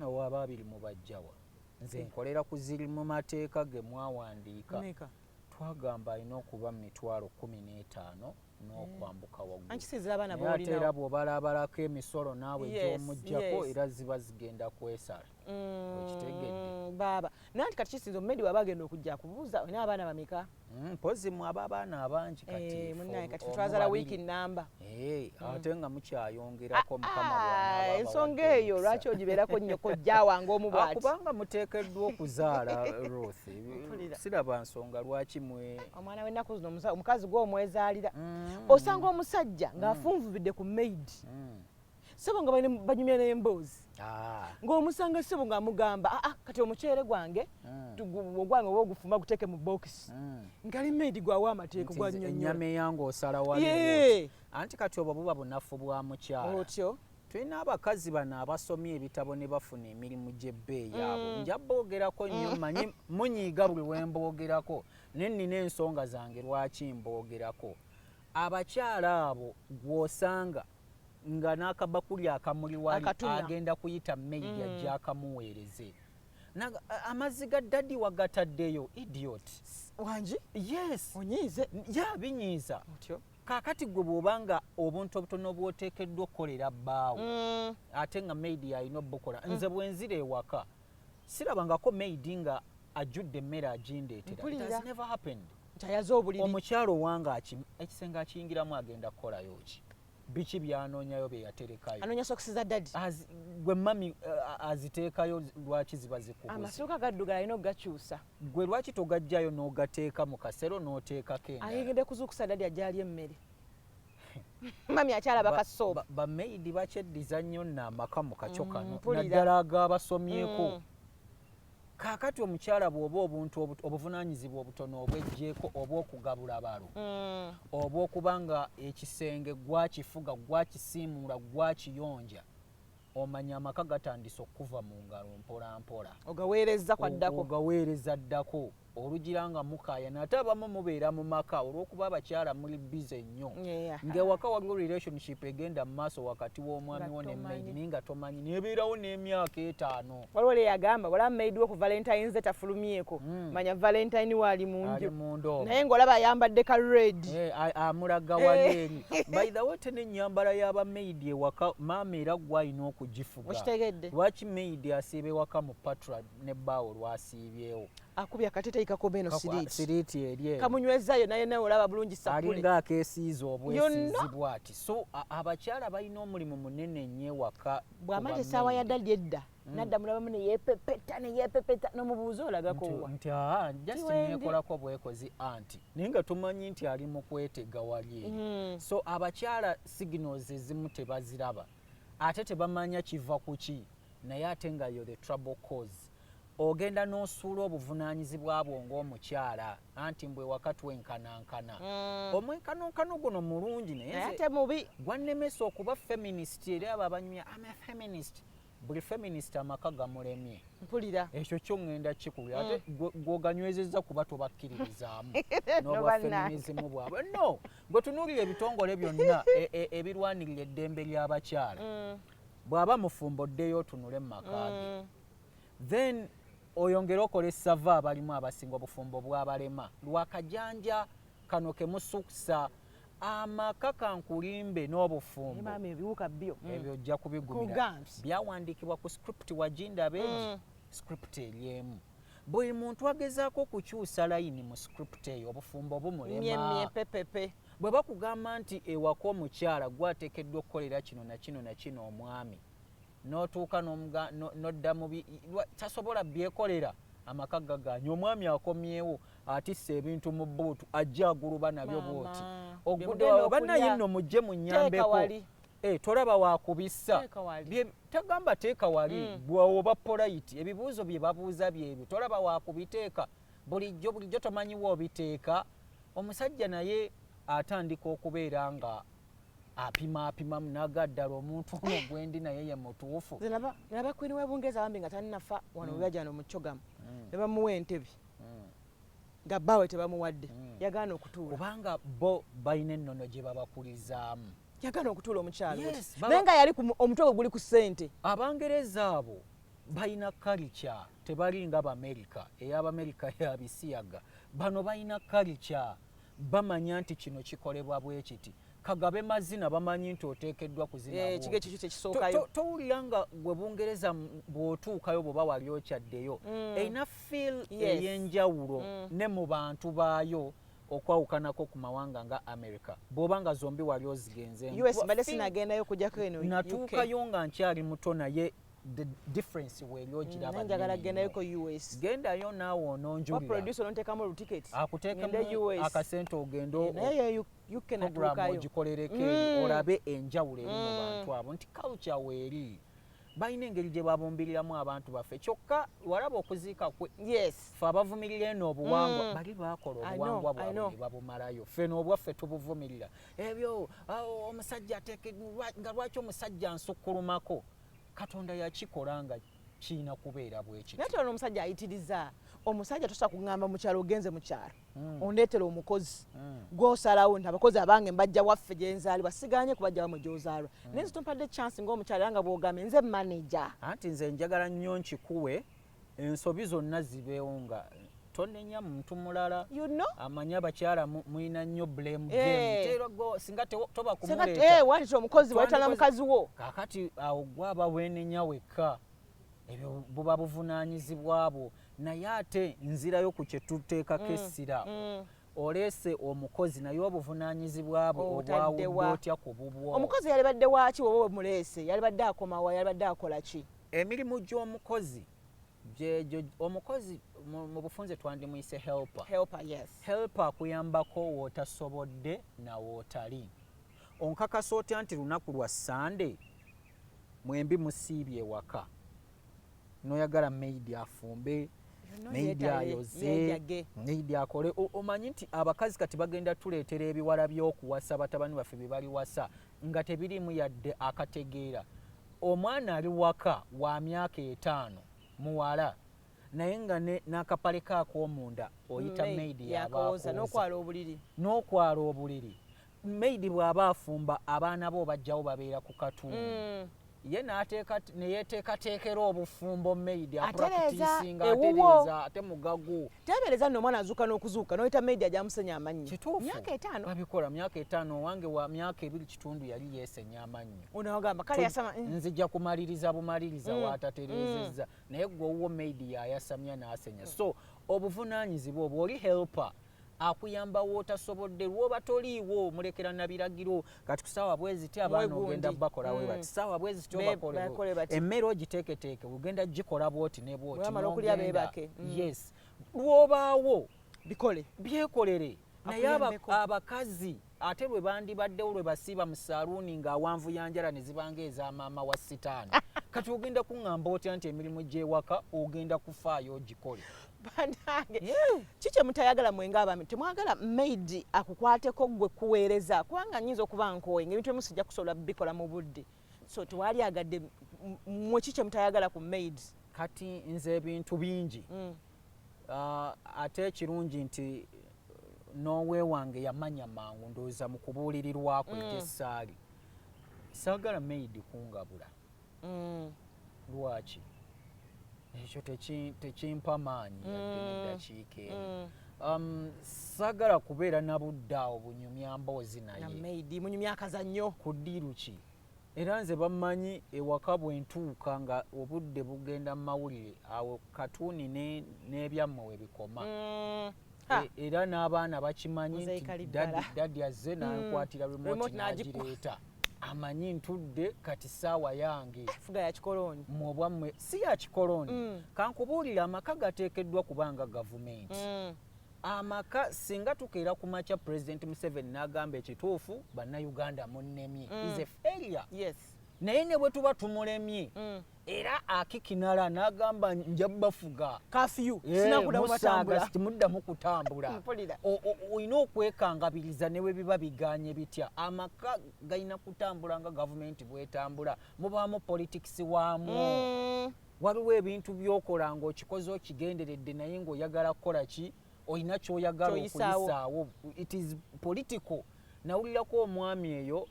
owaaba 2 mu bajjawa nze nkolera ku ziri mu mateeka ge mwawandiika twagamba alina okuba 15,000 n'okwambuka waggulu ate era bw'obalabalako emisolo naawe gy'omuggyako era ziba zigenda kwesala okitegedde
baba nanti kati kisinzo mmedi wabagenda okujja kubuuza olina abaana bameka
mpozi mu abaana abangi kati
munnaye kati twazala wiiki namba
ate nga mukyayongerako mukama bw'anaaba
ensonga eyo lwaki ogibeerako nnyo kojja wange omu bw'ati
kubanga muteekeddwa okuzaala Ruth siraba nsonga lwaki
omwana w'ennaku zino omukazi gw'omwezaalira osanga omusajja ng'afunvubidde ku maidi sebo nga banyumya n'emboozi ng'omusanga sebo ng'amugamba kati omuceere gwange ogwange oba ogufuma guteeke mu bokisi ngali maidi gwawa amateeka gwa nnyonnyola
ennyama eyange osala waliwo anti kati obwo buba bunafu bwa mukyala
otyo
tulina abakazi bano abasomye ebitabo ne bafuna emirimu gy'ebbeeyi abo nja boogerako nnyo manyi munyiiga buli we mboogerako ne nnina ensonga zange lwaki mboogerako abakyala abo gw'osanga nga n'akabakuli akamuli wali agenda kuyita maidi ajja akamuweereze amazzi ga daddi wagataddeyo idiot
wangi
yes
onyiize
binyiiza
otyo
kaakati gwe bw'obanga obuntu obutono bw'oteekeddwa okukolera bbaawo ate nga maidi alina obukola nze bwe nzira ewaka sirabangako maidi nga ajjudde emmere agindeetera it has never happened
ntayaze obuliri
omukyalo owange ekisenge akiyingiramu agenda kukolayo ki biki byanoonyayo bye yaterekayo
anoonya sokisi za daddi
gwe mami aziteekayo lwaki ziba zikubuze
amasuuka gaddugala alina okugakyusa
gwe lwaki togajjayo n'ogateeka mu kasero n'oteekako endala
ayegedde kuzuukusa daddi ajjali emmere mami akyalaba kasooba
bamaidi bakyeddiza nnyo nno amaka mu kacyo kano naddala agabasomyeko kaakati omukyala bw'oba obuntu obuvunaanyizibwa obutono obwejjeeko oba okugabula balo oba okuba nga ekisenge gw'akifuga gw'akisiimuula gw'akiyonja omanya amaka gatandise okuva mu ngalo mpola mpola
ogaweereza
ddako olugira nga mukaaya nate abamu mubeera mu maka olw'okuba abakyala muli bize nnyo ng'ewaka waliwo relationship egenda mu maaso wakati w'omwami wo ne maidi naye nga tomanyi nebeerawo n'emyaka 5
waliwo le yagamba wala maidi wo ku valentines etafulumyeko manya valentine waali munju naye ng'olaba ayambadde ka red
amulaga wali eri by the way tene ennyambala y'abamaidi ewaka maama era gw'alina okugifuga
okitegedde
lwaki maidi asiiba ewaka mu patra ne bbaawo lwasiibyewo
akubya katete ikakobe no
siriiti eri
kamunywezayo naye nawe olaba bulungi sapule
alinga akeesiiza obwesiizi bw'ati so abakyala balina omulimu munene nnyo ewaka
bw'amala essaawa ya daddi edda nadda mulabamu neyeepepeta n'omubuuzi olagakowa
nti just neekolako bwekozi anti naye nga tumanyi nti ali mu kwetega wali eri so abakyala signals ezimu tebaziraba ate tebamanya kiva ku ki naye ate nga yo the trouble cause ogenda n'osuula obuvunaanyizibwa bwo ng'omukyala anti mbwe wakati wenkanankana omwenkanonkano guno mulungi naye
ate mubi
gwannemesa okuba feminist eri abo abanyumya ama feminist buli feminist amaka gamulemye
mpulira
ekyo kyo ŋŋenda kikulira ate gwoganywezezza kuba tobakkiririzaamu n'obwafeminizimu bwabwe no gwe tunuulira ebitongole byonna ebirwanirira eddembe ly'abakyala bw'aba mufumbo ddeyo otunule mu makaage then oyongere okola essava abalimu abasinga obufumbo bw'abalema lwakajanja kano ke musuksa amaka kankulimbe n'obufumbo
ebiwuka byo
ebyo ojja kubigumira byawandiikibwa ku script wajinda beegi script eryemu buli muntu agezaako okukyusa layini mu script eyo obufumbo bumulema bwe bakugamba nti ewaka omukyala gwateekeddwa okukolera kino na kino na kino omwami n'otuuka n'odda mubi tasobola byekolera amaka gaganya omwami akomyewo atissa ebintu mu bbuutu ajja aguluba nabyo bwoti oguddewo bannaye nno mujje munnyambeko tolaba wakubissa tagamba teeka wali bwoba polite ebibuuzo bye babuuza byebyo tolaba wakubiteeka bulijjo tomanyiwo obiteeka omusajja naye atandika okubeera nga apima munagaddala omuntu ono gwendi naye ye mutuufu
naba kwini webungereza bambi nga tannafa wano webajano mu kyogamu ne bamuwa entebe nga bbaawe tebamuwadde yagaana okutuula
kubanga bo balina ennono gye babakulizaamu
yagaana okutuula omukyalo naye nga yali omutwe gwe guli ku ssente
abangereza abo balina kalica tebalinga bamerika ey'abamerika yabisiyaga bano balina kalica bamanya nti kino kikolebwa bwe kiti kagabe mazina bamanyi nti oteekeddwa kuzina
ekige kikyo tekisookayo
towulira nga gwe Bungereza bw'otuukayo bw'oba wali okyaddeyo erina feel ey'enjawulo ne mu bantu baayo okwawukanako ku mawanga nga America bw'oba nga zombi wali ozigenze
US mbadde sinagendayo kujjako eno
natuukayo nga nkyali muto naye the difference weri ogiraba
njagala gendayo ko US
gendayo naawe ononjulira
producer onteekamu olutiketi
akuteekamu akasente ogendo
naye UK natuukayo
ogikolereko olabe enjawulo eri mu bantu abo nti culture weeri balina engeri gye babumbiriramu abantu baffe kyokka walaba okuziika kwe ffe abavumirira eno obuwangwa bali baakola obuwangwa bwabwe babumalayo ffe n'obwaffe tubuvumirira ebyo omusajja ateekeddwa nga lwaki omusajja nsukkulumako Katonda yakikola nga kiina kubeera bwekiti
naye tolina omusajja ayitiriza omusajja tosobola kugamba mu kyalo ogenze mu kyalo ondeetera omukozi gw'osalawo nti abakozi abange mbajja waffe gye nzaalibwa siganye kubajja wamwe gy'ozaalwa naye nze tompadde chance ng'omukyalo era nga bw'ogambe nze manager
anti nze njagala nnyo nkikuwe ensobi zonna zibeewo nga tonenya muntu mulala amanyi abakyala mulina nnyo blame game singa toba kumuleeta
wandita omukozi waletala mukazi wo
kakati awo gwaba wenenya wekka ebyo buba buvunaanyizibwa bwo naye ate nzirayo ku kye tuteekako essira oleese omukozi naye obuvunaanyizibwa bwe obwawudde otya ku bubwo
omukozi yalibadde waaki woba wemuleese yalibadde akomawa yalibadde akola ki
emirimu gy'omukozi omukozi mu bufunze twandimuyise helper akuyambako wootasobodde na wootali onkakasa otya nti lunaku lwa Sunday mwembi musiibye ewaka noyagala maidi afumbe maidi ayoze maidi akole omanyi nti abakazi kati bagenda tuleetera ebiwala by'okuwasa batabani baffe bye bali wasa nga tebirimu yadde akategeera omwana ali waka wa myaka 5 muwala naye nga n'akapale k'akoomunda oyita maidi
yakawooza
n'okwala obuliri maidi bw'aba afumba abaana bo bajjawo babeera ku katundu ye neyeteekateekera obufumbo maidi apractisinga atereeza ate mugagu
tebereza nno omwana azuuka n'okuzuuka n'oyita maidi ajamusenya amannyo
kituufu
myaka 5
babikola myaka 5 owange wa myaka 2 kitundu yali yeesenya amannyo
onawagamba kale yasama
nzijja kumaliriza bumaliriza waatatereezezza naye gwe owuwo maidi yayasamya n'asenya so obuvunaanyizibwa obwo oli helper akuyamba wootasobodde lwoba toliiwo mulekera nabiragiro kati kusaawa bweziti abaana ogenda bakola we bati saawa bweziti obakole emmere ogiteeketeeke ogenda gikola bwoti ne bwoti yes lwobaawo byekolere naye abakazi ate lwe bandibaddewo lwe basiiba mu saaluuni ng'awanvu yanjala ne zibanga ez'amaama wa sitaani kati ogenda kuŋŋamba otya nti emirimu gy'ewaka ogenda kufaayo ogikole
banange kiki mutayagala mwenga abaami temwagala maidi akukwateko gwe kuweereza kubanga nnyinza okuba nkooye ng'ebintu ebimu sijja kusobola bikola mu budde so tewali agadde mwe kiki mutayagala ku maidi
kati nze ebintu bingi ate ekirungi nti n'oweewange yamanya mangu ndowooza mu kubuulirirwako egyessaali saagala maidi kungabula lwaki ekyo tekimpa maanyi yadde neddakiika eno saagala kubeera na budde bunyumya mboozi naye
munyumya akazannyo
ku ddiiru ki era nze bamanyi ewaka bwe ntuuka nga obudde bugenda mu mawulire awo katuuni n'ebyammwe we bikoma era n'abaana bakimanyi nti daddy azze nankwatira remote n'agireeta amanyi ntudde kati saawa yange
fuga ya kikoloni
mubwammwe si ya kikoloni kankubuulira amaka gateekeddwa kubanga gavumenti amaka singa tukeera ku makya President Museveni n'agamba ekituufu bannayuganda munnemye is a failure naye ne bwe tuba tumulemye era akikinala n'agamba nja bafuga
kafyu
timuddamu kutambula olina okwekangabiriza ne bwe biba biganye bitya amaka galina kutambula nga gavumenti bwetambula mubaamu politics waamu waliwo ebintu by'okola ng'okikoze okigenderedde naye ng'oyagala kukola ki olina ky'oyagala okuyisaawo it is political nawulirako omwami eyo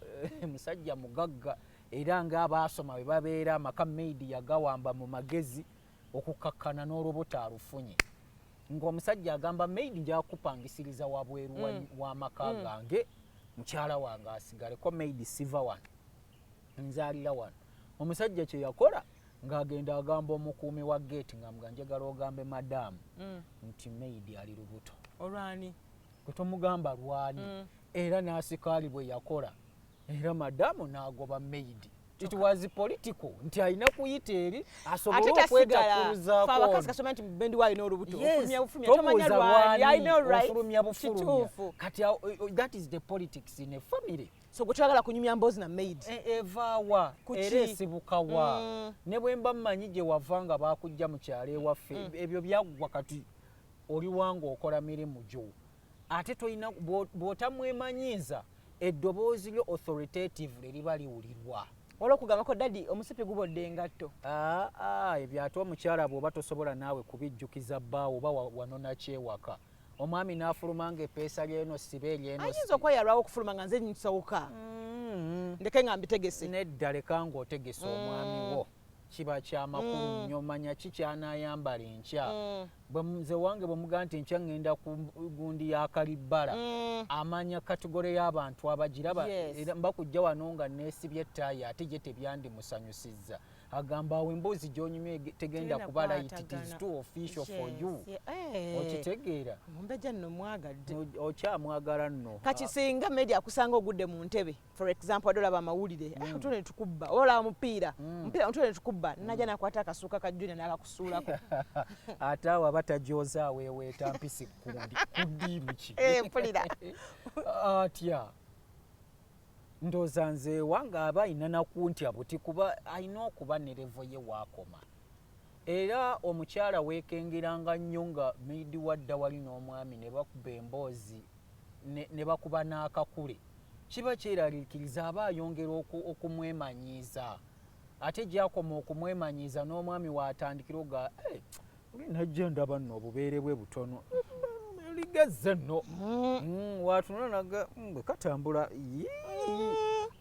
musajja mugagga era ng'abaasoma bwe babeera amaka maidi yagawamba mu magezi okukkakkana n'olobota alufunye ng'omusajja agamba maidi nja kupangisiriza wabweru w'amaka gange mukyala wange asigaleko maid siva wano nzalira wano. Omusajja kye yakola ng'agenda agamba omukuumi wa gate nga mga njagala ogambe madamu nti maid ali lubuto.
Olwani
kwe tomugamba lwani era n'asikaali bwe yakola era madamu n'agoba maid. It was political nti alina kuyita eri asobole okwetakkuluzaako.
Abakazi kasoma nti bendi waalina olubuto ofulumya
tomanya lwani
I know right
ofulumya bufulumya kati that is the politics in a family.
So gwe twagala kunyumya mboozi na maid
evaawa era esibukawa ne bwe mba mmanyi gye wava nga baakujja mu kyalo ewaffe ebyo byaggwa kati oli wanga okola mirimu gyo ate tolina bw'otamwemanyiiza eddoboozi lyo authoritative liba liwulirwa.
olw'okugambako dadi omusipi gubodde engatto.
Ebyo ate omukyala bw'oba tosobola naawe kubijjukiza bbaawo oba wanona kyewaka. Omwami n'afuluma ng'eppeesa ly'eno sibe eryeno
ayinza okweyalwawo okufuluma nga nze nsawuka ndeke nga mbitegese.
Nedda leka ng'otegese omwami wo kiba kyamakulu nnyo. Manya ki kyanaayambala enkya. Nze wange bwe mugaa nti enkya ŋŋenda ku gundi ya Kalibbala amanya kategore y'abantu abagiraba era mbakujja wano nga neesibye ettaayi ate gye tebyandimusanyusizza. Agamba awo emboozi gy'onyumye tegenda kuba right, it is too official for you. Okitegeera?
Omumbejja nno mwagadde.
Okyamwagala nno.
Kati singa media akusanga ogudde mu ntebe, for example wadde olaba amawulire otwo ne tukubba olaba mupiira otwo ne tukubba najja nakwata akasuuka ka Junior n'akakusuulako.
Ate awo aba tajooza aweeweeta mpisi kuddiimu ki
mpulira
atya ndooza nze wange aba ayina nakuntya buti kuba alina okuba ne levo ye waakoma. Era omukyala weekengeranga nnyo nga maidi wadda wali n'omwami ne bakuba emboozi ne bakuba n'akakule. Kiba kyeraliikiriza aba ayongera okumwemanyiiza. Ate gyakoma okumwemanyiiza n'omwami waatandikira oga najja ndaba nno obubeere bwe butono ligezze nno waatunula naga bwe katambula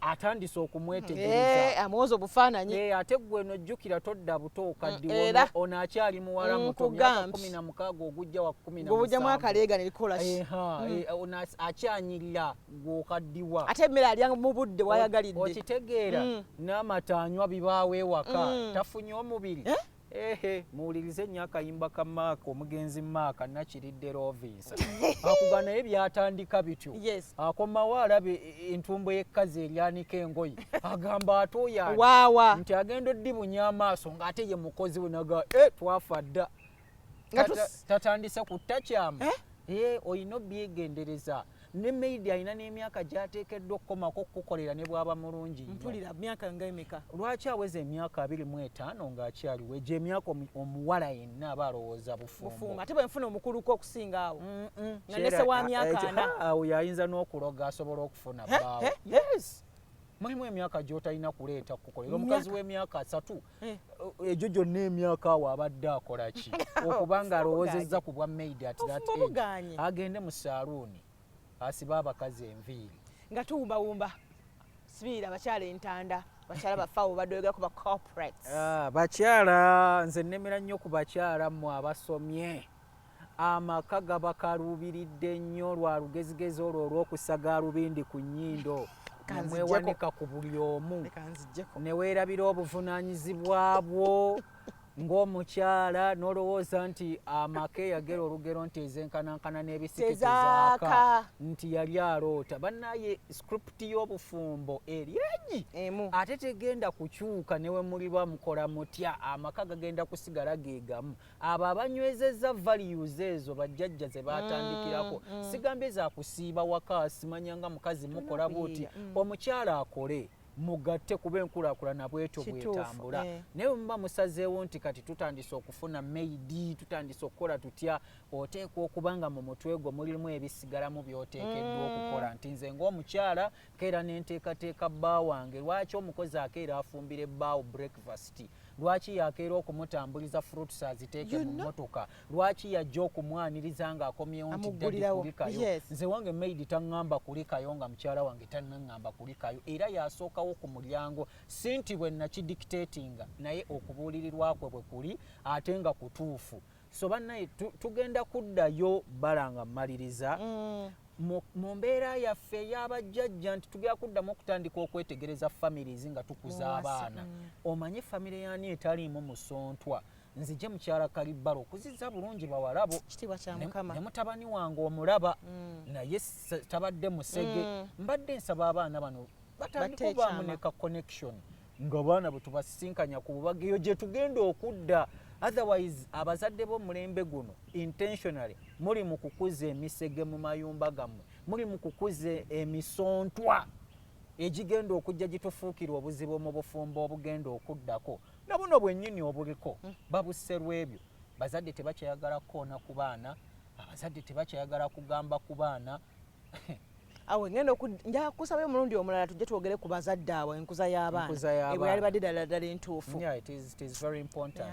atandise okumwetegereza
amwoza obufaananyi.
Ate gwe nojjukira todda buto okaddiwo ono akyali muwala muto myaka 16 ogujja wa 17
ng'obujjamu akaleega ne likola
ono akyanyirira gw'okaddiwa
ate emmere alya mu budde bwayagalidde.
Okitegeera n'amataanywa bibaawo ewaka tafunye omubiri. Muwulirize nnyo akayimba ka Maaka omugenzi Maaka Nakiridde Rovinsa akuga naye byatandika bityo. Akomawo alabe entumbo y'ekkazi eryanika engoyi agamba atooyaani nti agenda oddibunya amaaso ng'ate ye mukozi we naga twafa dda tatandise kutta kyama. Olina obyegendereza. Ne maidi alina n'emyaka gy'ateekeddwa okukomako okukolera ne bw'aba mulungi.
Mpulira myaka nga emeka?
Lwaki aweza emyaka 25 ng'akyaliwo egyo emyaka omuwala yenna aba alowooza bufumbo.
Ate bwe nfuna omukuluko okusinga awo nga nese wa myaka 4
awo yayinza n'okuloga asobola okufuna bbaawo. Mulimu emyaka gy'otalina kuleeta kukolera. Omukazi w'emyaka 3 egyo gyonna emyaka awo abadde akola ki okubanga alowoozezza ku bwa maidi at that age agende mu saaluuni asiba abakazi enviiri
nga tuwumbawumba sibiira bakyala entanda bakyala bafaawo badoyogera ku ba corporates.
Bakyala nze nnemera nnyo ku bakyala mmwe abasomye. Amaka gaba kaluubiridde nnyo lwa lugezigezi olwo olw'okusaga alubindi ku nnyindo nemwewanika ku buli omu ne weerabira obuvunaanyizibwa bwo ng'omukyala n'olowooza nti amaka eyagera olugero nti ezenkanankana n'ebisiki tezaaka nti yali aloota. Bannaye scripti y'obufumbo eryenyi ate tegenda kukyuka ne we muli bamukola mutya amaka gagenda kusigala geegamu. Abo abanywezezza values ezo bajjajja ze baatandikirako sigambye za kusiiba waka simanya nga mukazi mukola buti omukyala akole mugatte kuba enkulaakulana bwetyo bwetambula. Naye muba musazeewo nti kati tutandise okufuna maidi tutandise okukola tutya oteekwa okuba nga mu mutwe gwo mulimu ebisigalamu by'oteekeddwa okukola nti nze ng'omukyala keera n'enteekateeka bba wange. Lwaki omukozi akeera afumbira ebbaawo breakfast? Lwaki yakeera okumutambuliza fruits aziteeke mu mmotoka? Lwaki yajja okumwaniriza ng'akomyewo nti ddadi kulikayo? Nze wange maidi taŋŋamba kulikayo nga mukyala wange tannaŋŋamba kulikayo era yasookawo ku mulyango si nti bwe nakidictatinga naye okubuulirirwa kwe bwe kuli ate nga kutuufu. So bannaye tugenda kuddayo balanga mmaliriza mu mbeera yaffe ey'abajjajja nti tugera kuddamu okutandika okwetegereza families nga tukuza abaana omanye famire yani etaliimu musontwa nzije mukyala Kalibbala okuziza bulungi bawalabo ne mutabani wange omulaba naye tabadde musege mbadde nsaba abaana bano batandika obaamu ne ka connection nga baana bwe tubasinkanya ku bubageyo gye tugenda okudda otherwise abazadde b'omulembe guno intentionally muri mu kukuza emisege mu mayumba gammwe muri mu kukuza emisontwa egigenda okujja gitufuukira obuzibu mu bufumbo obugenda okuddako na buno bwennyini obuliko babusserwa ebyo bazadde tebakyayagala kukoona ku baana abazadde tebakyayagala kugamba ku baana
awe ngenda kusaba omulundi omulala tujje twogere ku bazadde awo enkuza y'abaana ebwe yali badde ddala entuufu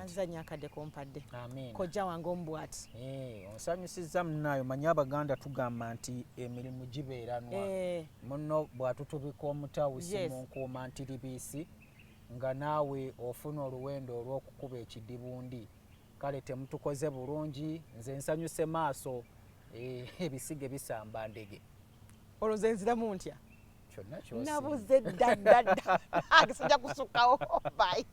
azanya akadde kompadde kojja wange omubwati
onsanyusizza munnaayo manye abaganda tugamba nti emirimu gibeeranwa munno bw'atutubika omutawusi mu nkuuma ntiribiisi nga naawe ofuna oluwendo olw'okukuba ekidibundi kale temutukoze bulungi nze nsanyuse maaso ebisige bisamba ndege
olwo nze nziramu ntya
kyonna ky'osinga
nabuze ddadda sijja kusukkawo bayi